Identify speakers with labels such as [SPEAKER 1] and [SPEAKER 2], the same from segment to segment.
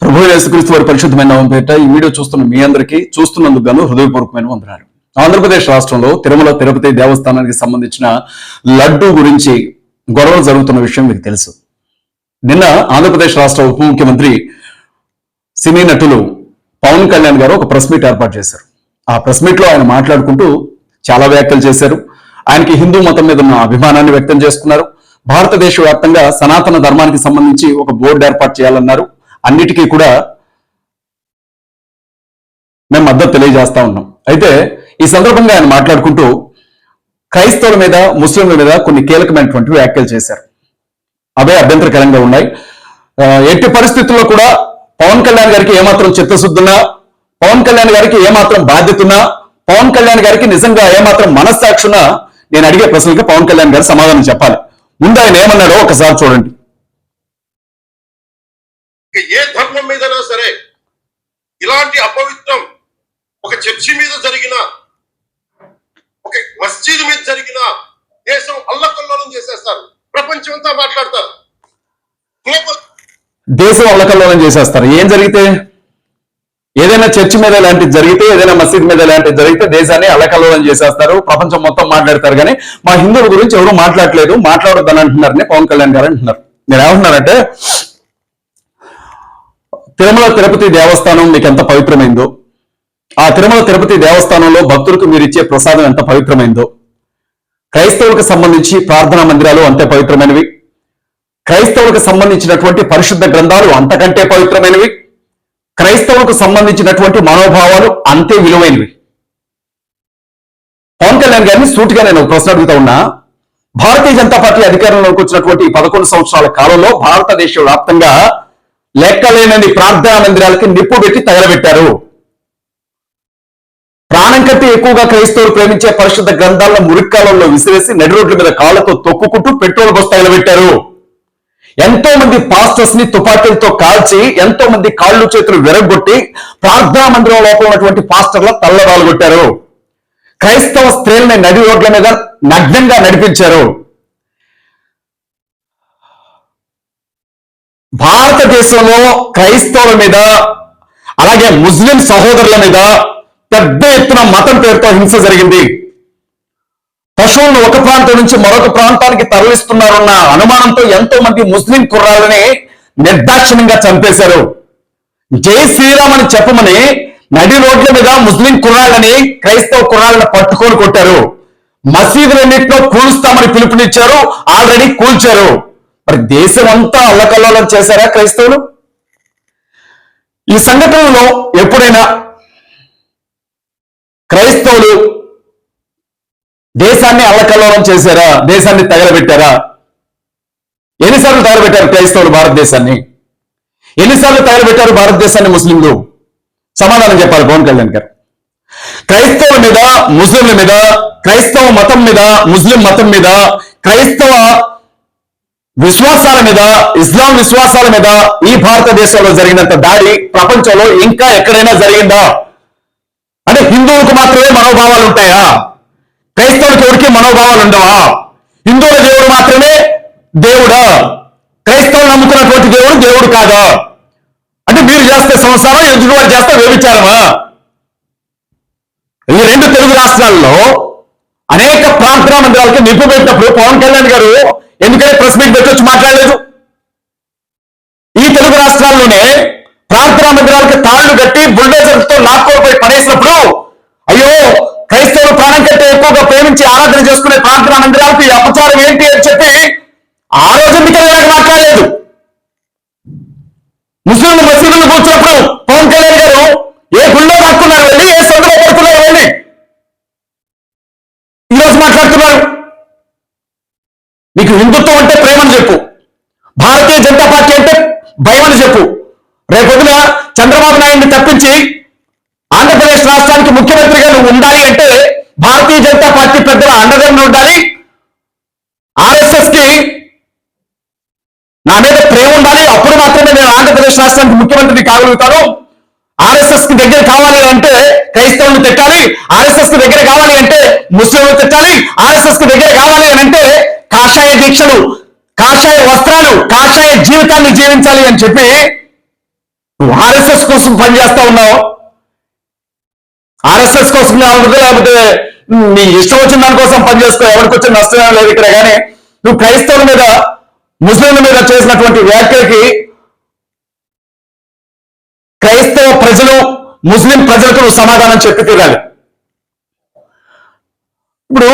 [SPEAKER 1] ప్రభు యేసుక్రీస్తు వారి పరిశుద్ధమైన నామం పేరిట ఈ వీడియో చూస్తున్న మీ అందరికీ చూస్తున్నందుకు గాను హృదయపూర్వకమైన వందనాలు. ఆంధ్రప్రదేశ్ రాష్ట్రంలో తిరుమల తిరుపతి దేవస్థానానికి సంబంధించిన లడ్డు గురించి గొడవలు జరుగుతున్న విషయం మీకు తెలుసు. నిన్న ఆంధ్రప్రదేశ్ రాష్ట్ర ఉప ముఖ్యమంత్రి సినీ నటులు పవన్ కళ్యాణ్ గారు ఒక ప్రెస్ మీట్ ఏర్పాటు చేశారు. ఆ ప్రెస్ మీట్ లో ఆయన మాట్లాడుకుంటూ చాలా వ్యాఖ్యలు చేశారు. ఆయనకి హిందూ మతం మీద ఉన్న అభిమానాన్ని వ్యక్తం చేసుకున్నారు. భారతదేశ వ్యాప్తంగా సనాతన ధర్మానికి సంబంధించి ఒక బోర్డు ఏర్పాటు చేయాలన్నారు. అన్నిటికీ కూడా మేము మద్దతు తెలియజేస్తా ఉన్నాం. అయితే ఈ సందర్భంగా ఆయన మాట్లాడుకుంటూ క్రైస్తవుల మీద ముస్లింల మీద కొన్ని కీలకమైనటువంటి వ్యాఖ్యలు చేశారు. అవే అభ్యంతరకరంగా ఉన్నాయి. ఎట్టి పరిస్థితుల్లో కూడా పవన్ కళ్యాణ్ గారికి ఏమాత్రం చిత్తశుద్ధున్నా, పవన్ కళ్యాణ్ గారికి ఏమాత్రం బాధ్యత ఉన్నా, పవన్ కళ్యాణ్ గారికి నిజంగా ఏమాత్రం మనస్సాక్షున్నా నేను అడిగే ప్రశ్నలకు పవన్ కళ్యాణ్ గారు సమాధానం చెప్పాలి. ముందు ఆయన ఏమన్నాడో ఒకసారి చూడండి.
[SPEAKER 2] ఏ ధర్మం మీదైనా సరే ఇలాంటి అపవిత్రం ఒక చర్చి మీద జరిగిన, ఒక మస్జిద్ మీద జరిగిన దేశం అల్లకల్లోలం చేసేస్తారు. ప్రపంచం అంతా మాట్లాడతారు.
[SPEAKER 1] దేశం అల్లకల్లోలం చేసేస్తారు. ఏం జరిగితే, ఏదైనా చర్చి మీద ఇలాంటిది జరిగితే, ఏదైనా మసీద్ మీద ఇలాంటిది జరిగితే దేశాన్ని అల్లకల్లోలం చేసేస్తారు, ప్రపంచం మొత్తం మాట్లాడతారు. కానీ మా హిందువుల గురించి ఎవరు మాట్లాడలేదు, మాట్లాడొద్దని అంటున్నారని పవన్ కళ్యాణ్ గారు అంటున్నారు. నేను ఏమంటున్నానంటే, తిరుమల తిరుపతి దేవస్థానం మీకు ఎంత పవిత్రమైందో, ఆ తిరుమల తిరుపతి దేవస్థానంలో భక్తులకు మీరు ఇచ్చే ప్రసాదం ఎంత పవిత్రమైందో, క్రైస్తవులకు సంబంధించి ప్రార్థనా మందిరాలు అంతే పవిత్రమైనవి, క్రైస్తవులకు సంబంధించినటువంటి పరిశుద్ధ గ్రంథాలు అంతకంటే పవిత్రమైనవి, క్రైస్తవులకు సంబంధించినటువంటి మనోభావాలు అంతే విలువైనవి. పవన్ కళ్యాణ్ గారిని సూటిగా నేను ఒక ప్రశ్న అడుగుతా ఉన్నా. భారతీయ జనతా పార్టీ అధికారంలోకి వచ్చినటువంటి 11 సంవత్సరాల కాలంలో భారతదేశ వ్యాప్తంగా లెక్కలేనని ప్రార్థనా మందిరాలకి నిప్పు పెట్టి తగలబెట్టారు. ప్రాణం కంటే ఎక్కువగా క్రైస్తవులు ప్రేమించే పరిశుద్ధ గ్రంథాలను మురిక్కాలంలో విసిరేసి నడి రోడ్ల మీద కాళ్లతో తొక్కుకుంటూ పెట్రోల్ బస్ తగలబెట్టారు. ఎంతో మంది పాస్టర్స్ ని తుపాకీలతో కాల్చి, ఎంతో మంది కాళ్ళు చేతులు విరగొట్టి ప్రార్థనా మందిరం లోపల ఉన్నటువంటి పాస్టర్ల తల్లరాలు కొట్టారు. క్రైస్తవ స్త్రీలని నడి రోడ్ల మీద నగ్నంగా నడిపించారు. భారతదేశంలో క్రైస్తవుల మీద, అలాగే ముస్లిం సహోదరుల మీద పెద్ద ఎత్తున మతం పేరుతో హింస జరిగింది. పశువులను ఒక ప్రాంతం నుంచి మరొక ప్రాంతానికి తరలిస్తున్నారన్న అనుమానంతో ఎంతో మంది ముస్లిం కుర్రాళ్ళని నిర్దాక్షిణ్యంగా చంపేశారు. జై శ్రీరామ్ అని చెప్పమని నడి రోడ్ల మీద ముస్లిం కుర్రాళ్ళని, క్రైస్తవ కుర్రాళ్ళని పట్టుకొని కొట్టారు. మసీదులన్నింటిలో కూలుస్తామని పిలుపునిచ్చారు, ఆల్రెడీ కూల్చారు. మరి దేశం అంతా అల్లకల్లోలం చేశారా క్రైస్తవులు? ఈ సంఘటనలో ఎప్పుడైనా క్రైస్తవులు దేశాన్ని అల్లకల్లోలం చేశారా? దేశాన్ని తగలబెట్టారా? ఎన్నిసార్లు తగలబెట్టారు క్రైస్తవులు భారతదేశాన్ని? ఎన్నిసార్లు తగలబెట్టారు భారతదేశాన్ని ముస్లింలు? సమాధానం చెప్పాలి పవన్ కళ్యాణ్ గారు. క్రైస్తవుల మీద, ముస్లింల మీద, క్రైస్తవ మతం మీద, ముస్లిం మతం మీద, క్రైస్తవ విశ్వాసాల మీద, ఇస్లాం విశ్వాసాల మీద ఈ భారతదేశంలో జరిగినంత దాడి ప్రపంచంలో ఇంకా ఎక్కడైనా జరిగిందా? అంటే హిందువులకు మాత్రమే మనోభావాలు ఉంటాయా? క్రైస్తవులకు ఎవరికి మనోభావాలు ఉండవా? హిందువుల దేవుడు మాత్రమే దేవుడా? క్రైస్తవులు నమ్ముకున్నటువంటి దేవుడు దేవుడు కాదా? అంటే మీరు చేస్తే సంసారం, ఎదుటివాడు చేస్తే వ్యభిచారమా? ఈ 2 తెలుగు రాష్ట్రాల్లో అనేక ప్రార్థనా మందిరాలకి నిప్పు పెట్టినప్పుడు పవన్ కళ్యాణ్ గారు ఎందుకంటే ప్రెస్ మీట్ పెట్టొచ్చి మాట్లాడలేదు? ఈ తెలుగు రాష్ట్రాల్లోనే ప్రార్థనా మందిరాలకి తాళ్లు కట్టి బుల్డోజర్తో లాక్కోపోయి పడేసినప్పుడు, అయ్యో క్రైస్తవులు ప్రాణం కంటే ఎక్కువగా ప్రేమించి ఆరాధన చేసుకునే ప్రార్థనా మందిరాలకు ఈ అపచారం ఏంటి అని చెప్పి ఆ రోజు ఎందుకు మాట్లాడలేదు? ముస్లింలు మసీదులు కూర్చున్నప్పుడు పవన్ కళ్యాణ్ గారు ఏ గుళ్ళో రాక్కున్నారు వెళ్ళి, ఏ సందులో పడుతున్నారు వెళ్ళి, ఈరోజు మాట్లాడుతున్నారు. నీకు హిందుత్వం అంటే ప్రేమని చెప్పు, భారతీయ జనతా పార్టీ అంటే భయం అని చెప్పు. రేపొద్దున చంద్రబాబు నాయుడిని తప్పించి ఆంధ్రప్రదేశ్ రాష్ట్రానికి ముఖ్యమంత్రిగా నువ్వు ఉండాలి అంటే భారతీయ జనతా పార్టీ పెద్దల అండదండ ఉండాలి. ఆర్ఎస్ఎస్ కి నా మీద ప్రేమ ఉండాలి. అప్పుడు మాత్రమే నేను ఆంధ్రప్రదేశ్ రాష్ట్రానికి ముఖ్యమంత్రిని కాగలుగుతాను. ఆర్ఎస్ఎస్ కి దగ్గర కావాలి అంటే క్రైస్తవులను తిట్టాలి, ఆర్ఎస్ఎస్ కి దగ్గర కావాలి అంటే ముస్లింలు తిట్టాలి, ఆర్ఎస్ఎస్ కి దగ్గర కావాలి అని అంటే కాషాయ దీక్షలు, కాషాయ వస్త్రాలు, కాషాయ జీవితాన్ని జీవించాలి అని చెప్పి నువ్వు ఆర్ఎస్ఎస్ కోసం పనిచేస్తా ఉన్నావు. ఆర్ఎస్ఎస్ కోసం కావాలి, లేకపోతే నీ ఇష్టం వచ్చిన దానికోసం పనిచేసుకో, ఎవరికి వచ్చిన నష్టం లేదు ఇక్కడ. కానీ నువ్వు క్రైస్తవుల మీద, ముస్లింల మీద చేసినటువంటి వ్యాఖ్యలకి క్రైస్తవ ప్రజలు, ముస్లిం ప్రజలకు నువ్వు సమాధానం చెప్పి తీరాలి. ఇప్పుడు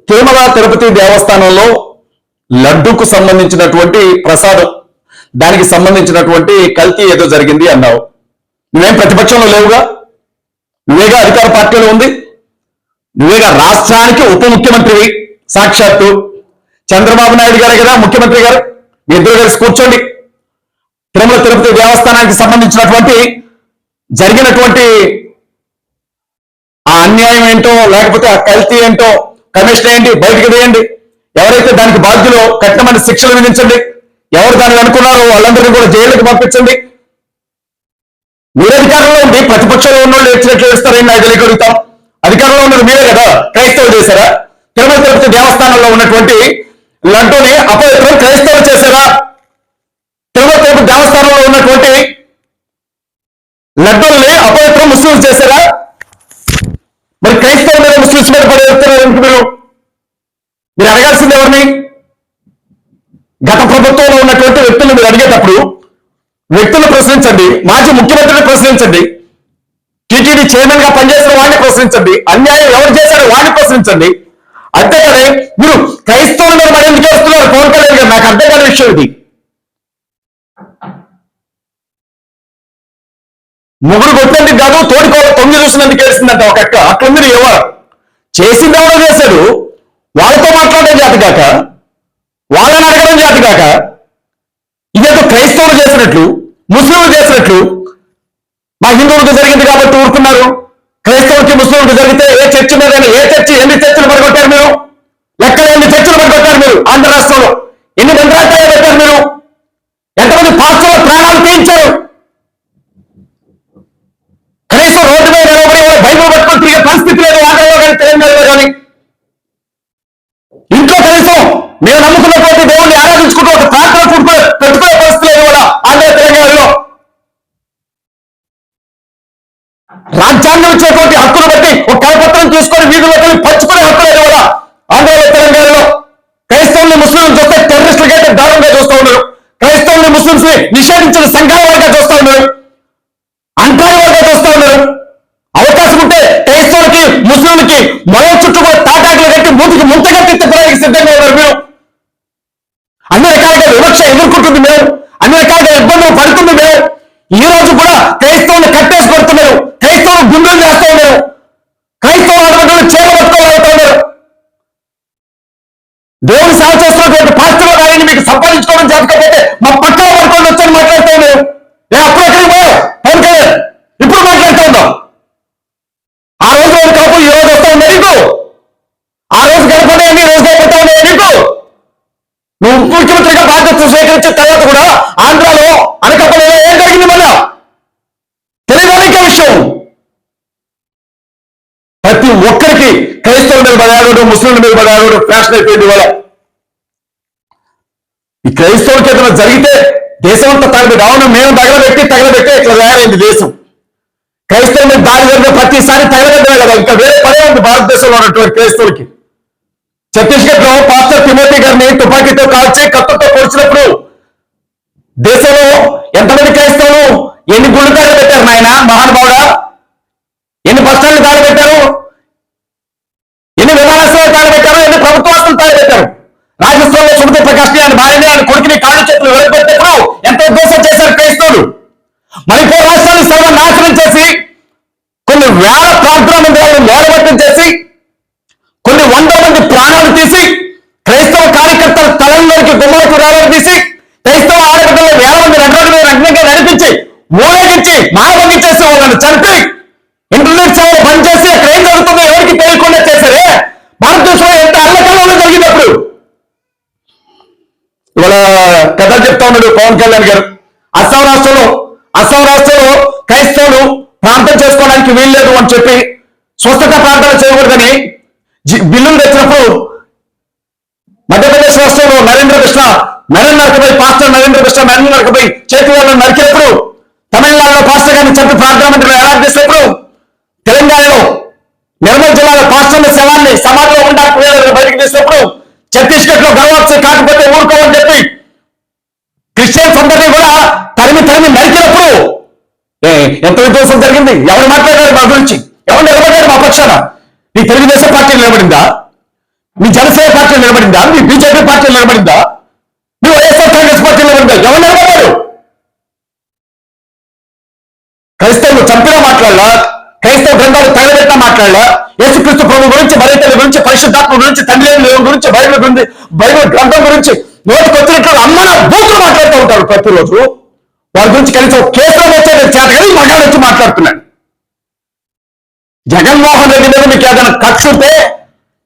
[SPEAKER 1] తిరుమల తిరుపతి దేవస్థానంలో లడ్డూకు సంబంధించినటువంటి ప్రసాదం, దానికి సంబంధించినటువంటి కల్తీ ఏదో జరిగింది అన్నావు. నువ్వేం ప్రతిపక్షంలో లేవుగా, నువ్వేగా అధికార పార్టీలో ఉంది, నువ్వేగా రాష్ట్రానికి ఉప ముఖ్యమంత్రివి. సాక్షాత్తు చంద్రబాబు నాయుడు గారే కదా ముఖ్యమంత్రి గారు. మీ ఇద్దరు కలిసి కూర్చోండి, తిరుమల తిరుపతి దేవస్థానానికి సంబంధించినటువంటి జరిగినటువంటి ఆ అన్యాయం ఏంటో, లేకపోతే ఆ కల్తీ ఏంటో కమిషన్ ఏంటి బయటకు వేయండి. ఎవరైతే దానికి బాధ్యులో కఠినమైన శిక్షలు విధించండి. ఎవరు దాన్ని అనుకున్నారో వాళ్ళందరినీ కూడా జైలుకి పంపించండి. మీరు అధికారంలో ఉండి ప్రతిపక్షంలో ఉన్న వాళ్ళు ఎచ్చినట్లు వేస్తారని నాకు తెలియగలుగుతాం. అధికారంలో ఉన్నది మీరే కదా, క్రైస్తవులు చేశారా? తిరుమల తిరుపతి దేవస్థానంలో ఉన్నటువంటి లడ్డూని అపవిత్రం క్రైస్తవులు చేశారా? తిరుమల తిరుపతి దేవస్థానంలో ఉన్నటువంటి లడ్డూల్ని అపవిత్రం ముస్లింలు చేశారా? మరి క్రైస్తవుల మీద ముస్లింస్ మీద పడేస్తున్నారు మీరు అడగాల్సింది ఎవరిని? గత ప్రభుత్వంలో ఉన్నటువంటి వ్యక్తులను మీరు అడిగేటప్పుడు వ్యక్తులను ప్రశ్నించండి, మాజీ ముఖ్యమంత్రిని ప్రశ్నించండి, టీటీడీ చైర్మన్ గా పనిచేసిన వాడిని ప్రశ్నించండి, అన్యాయం ఎవరు చేశారో వాడిని ప్రశ్నించండి. అంతేకానే మీరు క్రైస్తవుల మీద మరి ఎందుకు చేస్తున్నారు పవన్ కళ్యాణ్ గారు? నాకు అర్థం కాని విషయం ఇది. ముగ్గురు కొట్టినందుకు కాదు, తోడుకోవాలి తొమ్మిది చూసినందుకు వేసిందంట ఒక అక్క. అట్లుంది ఎవరు చేసింది, ఎవరో చేశాడు. వాళ్ళతో మాట్లాడడం చేతగాక, వాళ్ళని అడగడం చేతగాక, ఇదేదో క్రైస్తవులు చేసినట్లు, ముస్లింలు చేసినట్లు. మా హిందువులకు జరిగింది కాబట్టి ఊరుకున్నారు, క్రైస్తవులకి ముస్లింలకు జరిగితే ఏ చర్చి మీద, ఏ చర్చి, ఎన్ని చర్చలు పడగొట్టారు మీరు? లెక్కలు ఎన్ని చర్చలు పడగొట్టారు మీరు? ఆంధ్ర రాష్ట్రంలో ఎన్ని మంత్రాలయాలు పెట్టారు మీరు? ఎంతమంది పాస్టర్ల ప్రాణాలు తీయించారు? కనీసం రోడ్డు మీద నిలబడి బైబుల్ పట్టుకొని తిరిగే పరిస్థితి లేదు ఆంధ్రలో కానీ తెలంగాణలో కానీ. ఇంట్లో కనీసం మేము నమ్ముకున్నటువంటి దేవుణ్ణి ఆరాధించుకుంటూ ఒక ప్రార్థన పెట్టుకునే పరిస్థితి లేదు కూడా ఆంధ్ర తెలంగాణలో. రాజ్యాంగం ఇచ్చేటువంటి హక్కును బట్టి ఒక కరపత్రం తీసుకొని వీధుల్లోకి పంచుకునే హక్కు లేదు కూడా ఆంధ్రలో తెలంగాణలో. క్రైస్తవుల్ని ముస్లింలు చూస్తే టెర్రరిస్టులకి అయితే దారుణంగా చూస్తూ ఉన్నారు. క్రైస్తవుల్ని ముస్లింస్ ని నిషేధించిన సంఘాల వరగా చూస్తూ ఉన్నారు, అంకాల వరగా చూస్తూ ఉన్నారు. అవకాశం ఉంటే క్రైస్తవులకి ముస్లింలకి మరో చుట్టూ కూడా తాటాకులు కట్టి మూతికి ముంతగా తిప్పడానికి సిద్ధంగా ఉన్నారు మీరు. అన్ని రకాలుగా వివక్ష ఎదుర్కొంటుంది మేము, అన్ని రకాలుగా ఇబ్బందులు పడుతుంది మేము. ఈ రోజు కూడా క్రైస్తవులు కట్టేసి కొడుతున్నారు, క్రైస్తవులు గుండెలు చేస్తూ ఉన్నారు, క్రైస్తవులు అడగడం చేత పట్టుకోవాలి ఉన్నారు. దేవుని సేవ చేస్తున్నటువంటి పాస్టర్లు రాయని మీకు సంపాదించుకోవడం చేతకపోతే మా పక్కన పడుకొని వచ్చని మాట్లాడుతూ ఉన్నారు. నేను అప్పుడు ఎక్కడికి పోయావు పవన్ కళ్యాణ్, ఇప్పుడు మాట్లాడుతూ ఉన్నాం. ఆ రోజు రోజు కాపు ఈ రోజు వస్తా ఉన్నాయి నీకు, ఆ రోజు గడపడేయండి, ఈ రోజు గడపడతా ఉన్నాయి నీకు. నువ్వు ముఖ్యమంత్రిగా బాధ్యత స్వీకరించిన తర్వాత కూడా ఆంధ్రాలో అనకాపల్లిలో ఏం జరిగింది మళ్ళా తెలియదానికే విషయం. ప్రతి ఒక్కరికి క్రైస్తవుల మీద పడాడు, ముస్లింల మీద పడాడు ఫ్యాషన్ అయిపోయింది ఇవాళ. ఈ క్రైస్తవులకి ఏదైనా జరిగితే దేశం అంతా తగలబెట్టి, అవును మేము తగలబెట్టి ఇట్లా తయారైంది దేశం. క్రైస్తవుల మీద దాడి జరిగిన ప్రతిసారి తగలబెట్టమే కదా, ఇంకా వేరే పడే ఉంది భారతదేశంలో ఉన్నటువంటి క్రైస్తవులకి. ఛత్తీస్గఢ్ లో పాస్టర్ తిమోతి గారిని తుపాకీతో కాల్చి కత్తుతో పొడిచినప్పుడు దేశంలో ఎంతమంది క్రైస్తవులు ఎన్ని గుళ్ళు తగలబెట్టారు నాయన మహానుభావుడా? ఎన్ని బస్టాండ్లు తగలబెట్టారు, ఎన్ని విమానాశ్రయాలు తగలబెట్టారు, ఎన్ని ప్రభుత్వాస్తులు తగలబెట్టారు? రాజస్థాన్లో సుమతి ప్రకాష్ ఆయన భార్యని, ఆయన కొడుకుని కాళ్ళు చేతులు వెలగబెట్టేప్పుడు ఎంత ఉద్దేశం చేశారు క్రైస్తవులు? మణిపూర్ రాష్ట్రాన్ని సర్వనాశనం చేసి కొన్ని వేల ప్రార్థనా మందిరాలను నేలమట్టం చేసి కొన్ని వందల మంది ప్రాణాలు తీసి క్రైస్తవ కార్యకర్తల తలంలోకి గుమ్మలకు వేలాలు తీసి క్రైస్తవ ఆడబిడ్డలు వేల మంది నగ్నంగా నడిపించి ఊరేగించి మానభంగి చేసే వాళ్ళని చంపి ఇంటర్నెట్ సేవలు బంద్ చేసి అక్కడ ఏం జరుగుతుందో ఎవరికి తెలియకుండా చేశారే. భారతదేశంలో ఎంత అల్లకల్లో జరిగినప్పుడు ఇవాళ కథ చెప్తా ఉన్నాడు పవన్ కళ్యాణ్ గారు. అస్సాం రాష్ట్రంలో క్రైస్తవులు ప్రాంతం చేసుకోవడానికి వీల్లేదు అని చెప్పి స్వస్థత ప్రాంతాలు చేయకూడదని బిల్లులు తెచ్చినప్పుడు మధ్యప్రదేశ్ రాష్ట్రంలో పాస్టర్ నరేంద్ర కృష్ణ మెడలు నరకపై చేతి వాళ్ళని నరికినప్పుడు తమిళనాడు గారిని చంపి ప్రార్థన మందిరంలో ఎలా చేసినప్పుడు తెలంగాణలో నిర్మల్ జిల్లాలో పాస్టర్ల శవాన్ని సమాధిలో ఉండడానికి బయటకు తీసినప్పుడు ఛత్తీస్గఢ్ లో గర్వాప్సి కాకపోతే ఊరుకోమని చెప్పి క్రిస్టియన్స్ అందరినీ కూడా తరిమి నరికినప్పుడు ఎంత విధ్వంసం జరిగింది? ఎవరు మాట్లాడారు మా గురించి? ఎవరు నిలబడ్డారు మా పక్షాన? నీ తెలుగుదేశం పార్టీ నిలబడిందా? మీ జనసేన పార్టీ నిలబడిందా? మీ బీజేపీ పార్టీ నిలబడిందా? మీ వైఎస్ఆర్ కాంగ్రెస్ పార్టీ నిలబడిందా? ఎవరు నిలబడ్డారు? క్రైస్తవులు చంపినా మాట్లాడలా, క్రైస్తవ గ్రంథాలు తగలబెట్టినా మాట్లాడలా, యేసుక్రీస్తు ప్రభు గురించి, మరైతల గురించి, పరిశుద్ధాత్మ గురించి, తండ్రి గురించి, బైబిల్ గ్రంథం గురించి నోటికి వచ్చినట్లు అమ్మన బూతులు మాట్లాడుతూ ఉంటారు ప్రతిరోజు. వారి గురించి కనీసం కేసులో వచ్చేది చేత కానీ మగాడు వచ్చి మాట్లాడుతున్నాడు. జగన్మోహన్ రెడ్డి మీద మీకు ఏదైనా కక్ష ఉంటే,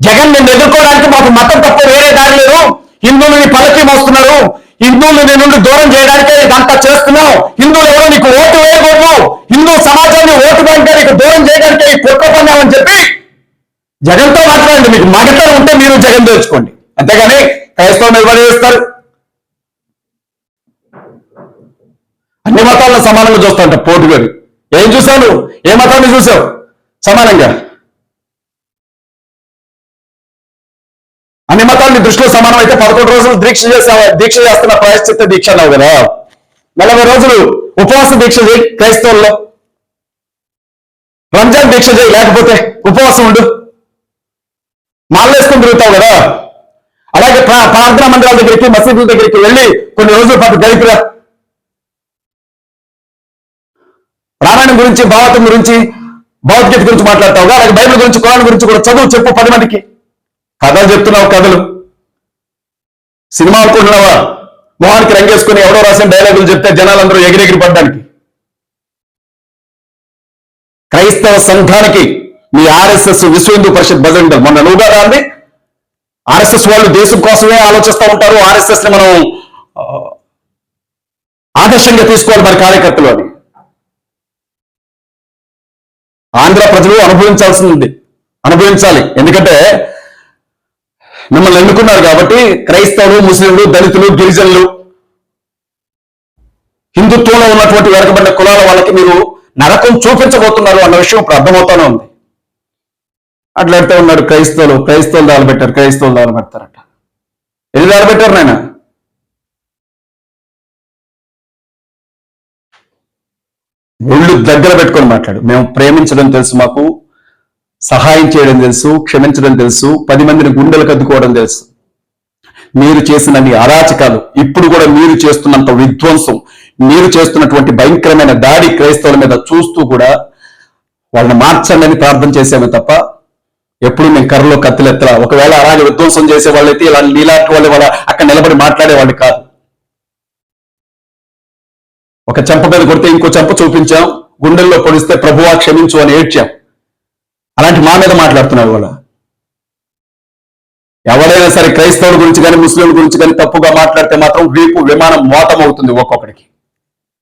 [SPEAKER 1] జగన్ నిన్ను ఎదుర్కోవడానికి మాకు మతం తప్ప వేరే దారి లేదు, హిందువులని పలకి మోస్తున్నారు, హిందువులు నీ నుండి దూరం చేయడానికే ఇదంతా చేస్తున్నావు, హిందువులు ఎవరో నీకు ఓటు వేయకూడదు, హిందూ సమాజాన్ని ఓటు బ్యాంక్ నీకు దూరం చేయడానికే ఈ కుట్ర పన్నామని చెప్పి జగన్తో మాట్లాడండి. మీకు మగతనం ఉంటే మీరు జగన్ తెచ్చుకోండి, అంతేగాని క్రైస్తవం నిర్వహిస్తారు. అన్ని మతాలను సమానంగా చూస్తాంట పోటు గారు. ఏం చూశాను? ఏ మతాన్ని చూసావు సమానంగా? అన్ని మతాలని దృష్టిలో సమానం అయితే 11 రోజులు దీక్ష చేస్తున్న ప్రాయశ్చిత్త దీక్ష అన్నావు కదా, 40 రోజులు ఉపవాస దీక్ష చేయి క్రైస్తవుల్లో, రంజాన్ దీక్ష చేయి, లేకపోతే ఉపవాసం ఉండు, మాలేసుకుని తిరుగుతావు కదా. అలాగే ప్రార్థనా మందిరాల దగ్గరికి, మసీదుల దగ్గరికి వెళ్ళి కొన్ని రోజుల పాటు గడిపిరా. రామాయణం గురించి, భారతం గురించి, భగవద్గీత గురించి మాట్లాడతావుగా, అలాగే బైబిల్ గురించి, ఖురాన్ గురించి కూడా చదువు, చెప్పు 10 మందికి. కథలు చెప్తున్నావు, కథలు. సినిమా అనుకుంటున్నావా? మొహానికి రంగేసుకుని ఎవడో రాసిన డైలాగులు చెప్తే జనాలందరూ ఎగిరెగిరి పడ్డానికి. క్రైస్తవ సంఘానికి మీ ఆర్ఎస్ఎస్, విశ్వ హిందూ పరిషత్, బజరంగ దళ్, మొన్న నువ్వుగా రాంది. ఆర్ఎస్ఎస్ వాళ్ళు దేశం కోసమే ఆలోచిస్తూ ఉంటారు, ఆర్ఎస్ఎస్ ని మనం ఆదర్శంగా తీసుకోవాలి మరి కార్యకర్తలు అని. ఆంధ్ర ప్రజలు అనుభవించాలి. ఎందుకంటే మిమ్మల్ని ఎన్నుకున్నారు కాబట్టి. క్రైస్తవులు, ముస్లింలు, దళితులు, గిరిజనులు, హిందుత్వంలో ఉన్నటువంటి వెనకబడిన కులాల వాళ్ళకి మీరు నరకం చూపించబోతున్నారు అన్న విషయం ఇప్పుడు అర్థమవుతానే ఉంది. అట్లాడుతూ ఉన్నాడు క్రైస్తవులు దాలబెడతారట. ఎన్ని దాలబెట్టారు నాయన? ఒళ్ళు దగ్గర పెట్టుకొని మాట్లాడు. మేము ప్రేమించడం తెలుసు, మాకు సహాయం చేయడం తెలుసు, క్షమించడం తెలుసు, 10 మందిని గుండెలకు అద్దుకోవడం తెలుసు. మీరు చేసినన్ని అరాచకాలు, ఇప్పుడు కూడా మీరు చేస్తున్నంత విధ్వంసం, మీరు చేస్తున్నటువంటి భయంకరమైన దాడి క్రైస్తవుల మీద చూస్తూ కూడా వాళ్ళని మార్చండి అని ప్రార్థన చేసామే తప్ప ఎప్పుడు మేము కర్రలో కత్తిలెత్తలా. ఒకవేళ అలాగే విధ్వంసం చేసే వాళ్ళైతే ఇలా నీలాంటి వాళ్ళ అక్కడ నిలబడి మాట్లాడేవాళ్ళు కాదు. ఒక చెంప మీద కొడితే ఇంకో చెంప చూపించాం, గుండెల్లో పొడిస్తే ప్రభువా క్షమించు అని ఏడ్చాం. అలాంటి మా మీద మాట్లాడుతున్నారు వాళ్ళు. ఎవరైనా సరే క్రైస్తవుల గురించి కానీ, ముస్లింల గురించి కానీ తప్పుగా మాట్లాడితే మాత్రం రేపు విమానం మోతం అవుతుంది ఒక్కొక్కడికి.